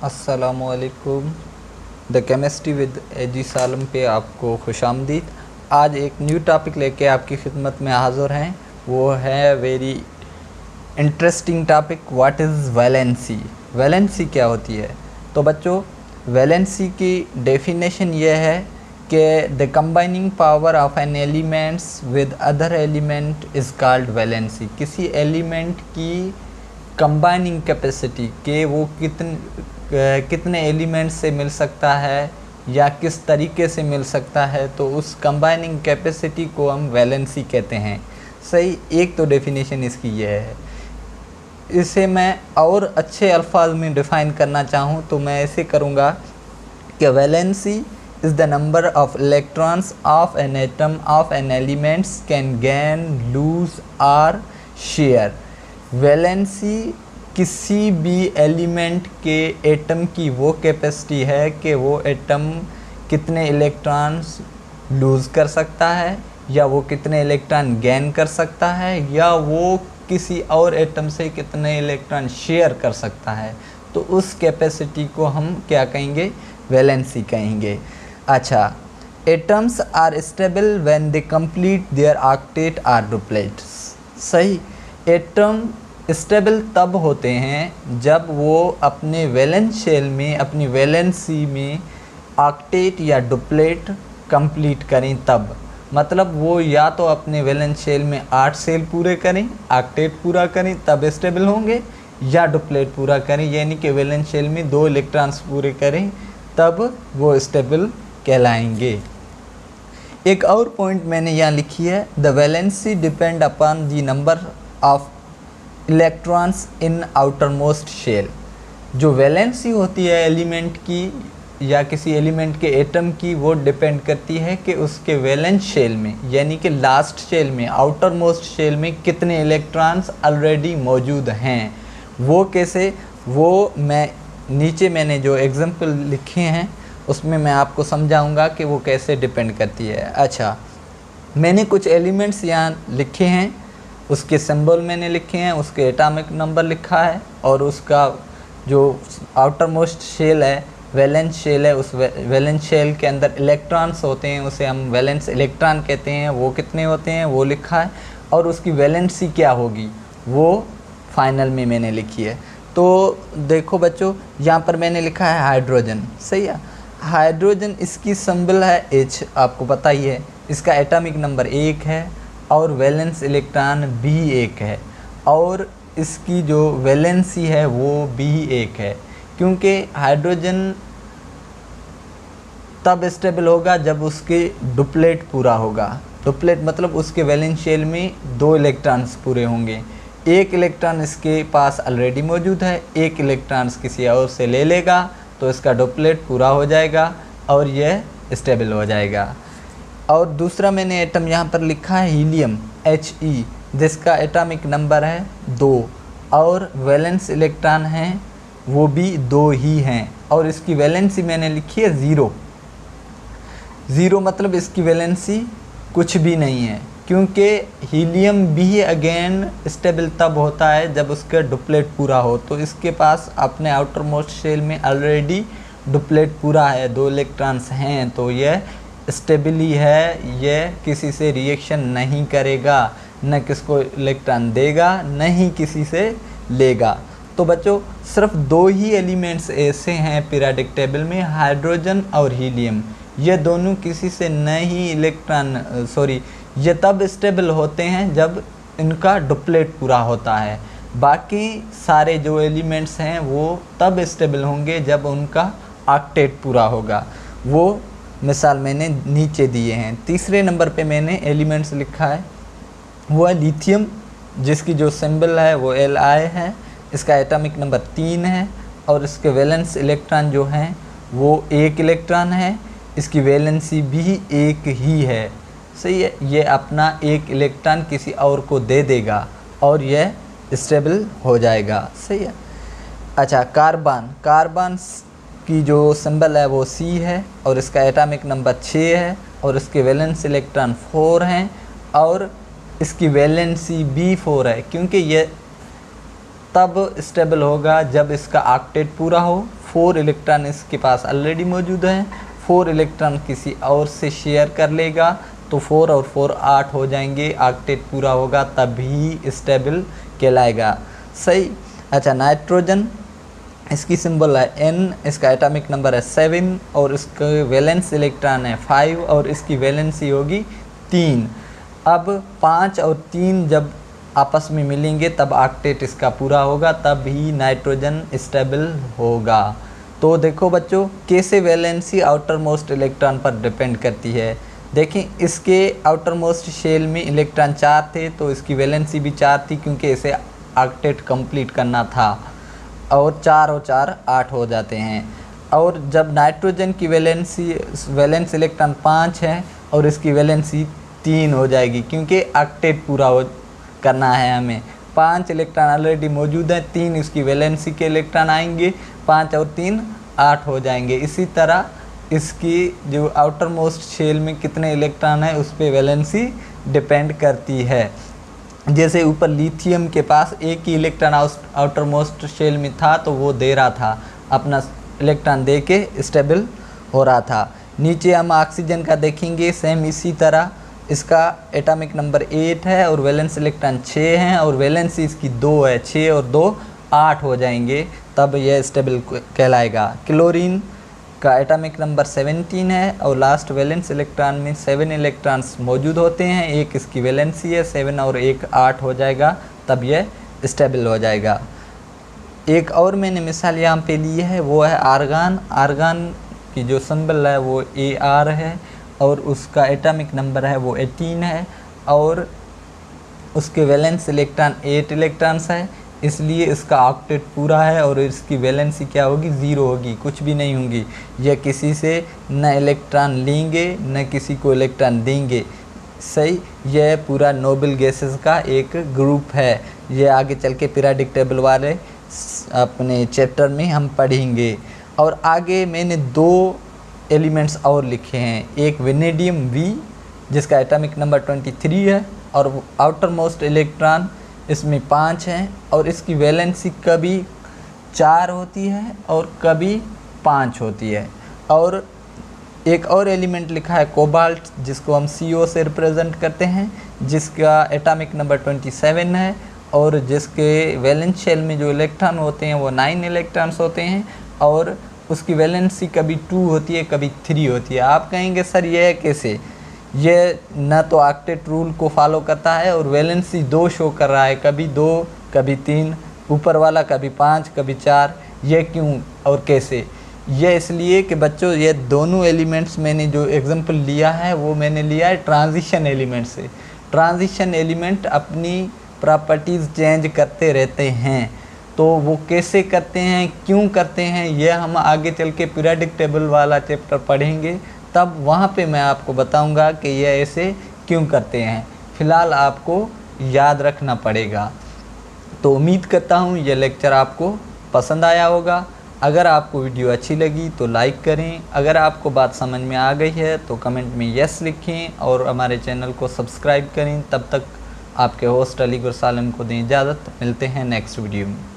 अस्सलामुअलैकुम। The chemistry with एजी सालम पे आपको खुशामदीद। आज एक न्यू टॉपिक लेके आपकी खिदमत में हाज़िर हैं। वो है very interesting topic, what is valency. Valency क्या होती है? तो बच्चों, वैलेंसी की डेफिनेशन ये है कि the combining power of an elements with other element is called valency. किसी एलिमेंट की कंबाइनिंग कैपेसिटी के वो कितने एलिमेंट्स से मिल सकता है या किस तरीके से मिल सकता है, तो उस कंबाइनिंग कैपेसिटी को हम वैलेंसी कहते हैं। सही, एक तो डेफिनेशन इसकी ये है। इसे मैं और अच्छे अल्फाज में डिफ़ाइन करना चाहूँ तो मैं ऐसे करूँगा कि valency is the number of electrons of an atom of an elements can gain, lose और शेयर। वैलेंसी किसी भी एलिमेंट के एटम की वो कैपेसिटी है कि वो एटम कितने इलेक्ट्रॉन्स लूज़ कर सकता है या वो कितने इलेक्ट्रॉन गेन कर सकता है या वो किसी और एटम से कितने इलेक्ट्रॉन शेयर कर सकता है। तो उस कैपेसिटी को हम क्या कहेंगे? वैलेंसी कहेंगे। अच्छा, atoms are stable when they complete their octet और डुप्लेट्स। सही, एटम स्टेबल तब होते हैं जब वो अपने वैलेंस शेल में, अपनी वैलेंसी में ऑक्टेट या डुप्लेट कंप्लीट करें तब। मतलब वो या तो अपने वैलेंस शेल में 8 सेल पूरे करें, ऑक्टेट पूरा करें, तब स्टेबल होंगे, या डुप्लेट पूरा करें यानी कि वैलेंस शेल में 2 इलेक्ट्रॉन्स पूरे करें, तब वो स्टेबल कहलाएंगे। एक और पॉइंट मैंने यहाँ लिखी है, the valency depend upon the number of electrons in outermost shell. जो वैलेंसी होती है एलिमेंट की या किसी एलिमेंट के एटम की, वो डिपेंड करती है कि उसके वैलेंस शेल में यानी कि लास्ट शेल में, आउटर मोस्ट शेल में कितने इलेक्ट्रॉन्स ऑलरेडी मौजूद हैं। वो कैसे, वो मैं नीचे मैंने जो एग्जांपल लिखे हैं उसमें मैं आपको समझाऊंगा कि वो कैसे डिपेंड करती है। अच्छा, मैंने कुछ एलिमेंट्स यहाँ लिखे हैं, उसके सिंबल मैंने लिखे हैं, उसके एटॉमिक नंबर लिखा है और उसका जो आउटर मोस्ट शेल है, वैलेंस शेल है, उस वैलेंस शेल के अंदर इलेक्ट्रॉन्स होते हैं, उसे हम वैलेंस इलेक्ट्रॉन कहते हैं, वो कितने होते हैं वो लिखा है, और उसकी वैलेंसी क्या होगी वो फाइनल में मैंने लिखी है। तो देखो बच्चों, यहाँ पर मैंने लिखा है हाइड्रोजन। सही है, हाइड्रोजन इसकी सिंबल है H, आपको पता ही है। इसका एटॉमिक नंबर 1 है और वैलेंस इलेक्ट्रॉन भी 1 है और इसकी जो वैलेंसी है वो भी 1 है। क्योंकि हाइड्रोजन तब स्टेबल होगा जब उसके डुप्लेट पूरा होगा। डुप्लेट मतलब उसके वैलेंस शेल में 2 इलेक्ट्रॉन्स पूरे होंगे। 1 इलेक्ट्रॉन इसके पास ऑलरेडी मौजूद है, 1 इलेक्ट्रॉन किसी और से ले लेगा तो इसका डुप्लेट पूरा हो जाएगा और यह स्टेबल हो जाएगा। और दूसरा मैंने एटम यहाँ पर लिखा है हीलियम He, जिसका एटॉमिक नंबर है 2 और वैलेंस इलेक्ट्रॉन हैं वो भी 2 ही हैं और इसकी वैलेंसी मैंने लिखी है 0। 0 मतलब इसकी वैलेंसी कुछ भी नहीं है, क्योंकि हीलियम भी अगेन स्टेबल तब होता है जब उसका डुप्लेट पूरा हो। तो इसके पास अपने आउटर मोस्ट शेल में ऑलरेडी डुप्लेट पूरा है, 2 इलेक्ट्रॉन्स हैं, तो यह स्टेबली है, यह किसी से रिएक्शन नहीं करेगा, न किसको इलेक्ट्रॉन देगा न ही किसी से लेगा। तो बच्चों, सिर्फ 2 ही एलिमेंट्स ऐसे हैं पीरियोडिक टेबल में, हाइड्रोजन और हीलियम। ये दोनों किसी से नहीं ये तब स्टेबल होते हैं जब इनका डुप्लेट पूरा होता है। बाकी सारे जो एलिमेंट्स हैं वो तब स्टेबल होंगे जब उनका ऑक्टेट पूरा होगा। वो मिसाल मैंने नीचे दिए हैं। तीसरे नंबर पे मैंने एलिमेंट्स लिखा है, वो है लिथियम, जिसकी जो सिंबल है वो Li है। इसका एटॉमिक नंबर 3 है और इसके वैलेंस इलेक्ट्रॉन जो हैं वो 1 इलेक्ट्रॉन है। इसकी वैलेंसी भी 1 ही है। सही है, ये अपना 1 इलेक्ट्रॉन किसी और को दे देगा और यह स्टेबल हो जाएगा। सही है। अच्छा, कार्बन की जो सिंबल है वो C है और इसका एटॉमिक नंबर 6 है और इसके वैलेंस इलेक्ट्रॉन 4 हैं और इसकी वैलेंसी भी 4 है, क्योंकि ये तब स्टेबल होगा जब इसका ऑक्टेट पूरा हो 4 इलेक्ट्रॉन इसके पास ऑलरेडी मौजूद हैं, 4 इलेक्ट्रॉन किसी और से शेयर कर लेगा तो 4 और 4 8 हो जाएंगे, ऑक्टेट पूरा होगा तभी स्टेबल कहलाएगा। सही। अच्छा, नाइट्रोजन इसकी सिंबल है N, इसका एटॉमिक नंबर है 7 और इसका वैलेंस इलेक्ट्रॉन है 5 और इसकी वैलेंसी होगी 3। अब 5 और 3 जब आपस में मिलेंगे तब ऑक्टेट इसका पूरा होगा, तब ही नाइट्रोजन स्टेबल होगा। तो देखो बच्चों, कैसे वैलेंसी आउटर मोस्ट इलेक्ट्रॉन पर डिपेंड करती है। देखें, इसके आउटर मोस्ट शेल में इलेक्ट्रॉन 4 थे तो इसकी वैलेंसी भी 4 थी, क्योंकि इसे ऑक्टेट कंप्लीट करना था, और 4 और 4 8 हो जाते हैं। और जब नाइट्रोजन की वैलेंस इलेक्ट्रॉन 5 है और इसकी वैलेंसी 3 हो जाएगी, क्योंकि ऑक्टेट पूरा करना है हमें। 5 इलेक्ट्रॉन ऑलरेडी मौजूद हैं, 3 इसकी वैलेंसी के इलेक्ट्रॉन आएंगे, 5 और 3 8 हो जाएंगे। इसी तरह इसकी जो आउटर मोस्ट शेल में कितने इलेक्ट्रॉन है उस पर वैलेंसी डिपेंड करती है। जैसे ऊपर लिथियम के पास एक ही इलेक्ट्रॉन आउटर मोस्ट शेल में था तो वो दे रहा था, अपना इलेक्ट्रॉन दे के स्टेबल हो रहा था। नीचे हम ऑक्सीजन का देखेंगे, सेम इसी तरह इसका एटॉमिक नंबर 8 है और वैलेंस इलेक्ट्रॉन 6 हैं और वैलेंसी इसकी 2 है, 6 और 2 8 हो जाएंगे, तब यह स्टेबल कहलाएगा। क्लोरीन का एटॉमिक नंबर 17 है और लास्ट वैलेंस इलेक्ट्रॉन में 7 इलेक्ट्रॉन्स मौजूद होते हैं, एक इसकी वैलेंसी है 7 और 1 8 हो जाएगा, तब यह स्टेबल हो जाएगा। एक और मैंने मिसाल यहाँ पे ली है, वो है आर्गान। आर्गान की जो सिंबल है वो AR है और उसका एटॉमिक नंबर है वो 18 है और उसके वैलेंस इलेक्ट्रॉन 8 इलेक्ट्रॉन्स है, इसलिए इसका ऑक्टेट पूरा है और इसकी वैलेंसी क्या होगी, 0 होगी, कुछ भी नहीं होंगी। यह किसी से न इलेक्ट्रॉन लेंगे न किसी को इलेक्ट्रॉन देंगे। सही। यह पूरा नोबल गैसेस का एक ग्रुप है। यह आगे चल के पीरियोडिक टेबल वाले अपने चैप्टर में हम पढ़ेंगे। और आगे मैंने 2 एलिमेंट्स और लिखे हैं, एक वेनेडियम V जिसका एटॉमिक नंबर 23 है और आउटर मोस्ट इलेक्ट्रॉन इसमें 5 हैं और इसकी वैलेंसी कभी 4 होती है और कभी 5 होती है। और एक और एलिमेंट लिखा है कोबाल्ट, जिसको हम CO से रिप्रेजेंट करते हैं, जिसका एटॉमिक नंबर 27 है और जिसके वैलेंस शेल में जो इलेक्ट्रॉन होते हैं वो 9 इलेक्ट्रॉन्स होते हैं और उसकी वैलेंसी कभी 2 होती है कभी 3 होती है। आप कहेंगे सर यह कैसे, ये न तो ऑक्टेट रूल को फॉलो करता है और वैलेंसी 2 शो कर रहा है, कभी 2 कभी 3, ऊपर वाला कभी 5 कभी 4, ये क्यों और कैसे? ये इसलिए कि बच्चों ये दोनों एलिमेंट्स मैंने जो एग्जांपल लिया है वो मैंने लिया है ट्रांजिशन एलिमेंट से। ट्रांजिशन एलिमेंट अपनी प्रॉपर्टीज़ चेंज करते रहते हैं, तो वो कैसे करते हैं, क्यों करते हैं, ये हम आगे चल के पीरियोडिक टेबल वाला चैप्टर पढ़ेंगे, तब वहाँ पे मैं आपको बताऊंगा कि ये ऐसे क्यों करते हैं। फ़िलहाल आपको याद रखना पड़ेगा। तो उम्मीद करता हूँ ये लेक्चर आपको पसंद आया होगा। अगर आपको वीडियो अच्छी लगी तो लाइक करें, अगर आपको बात समझ में आ गई है तो कमेंट में यस लिखें और हमारे चैनल को सब्सक्राइब करें। तब तक आपके होस्ट अली गुरसालम को दें इजाज़त। मिलते हैं नेक्स्ट वीडियो में।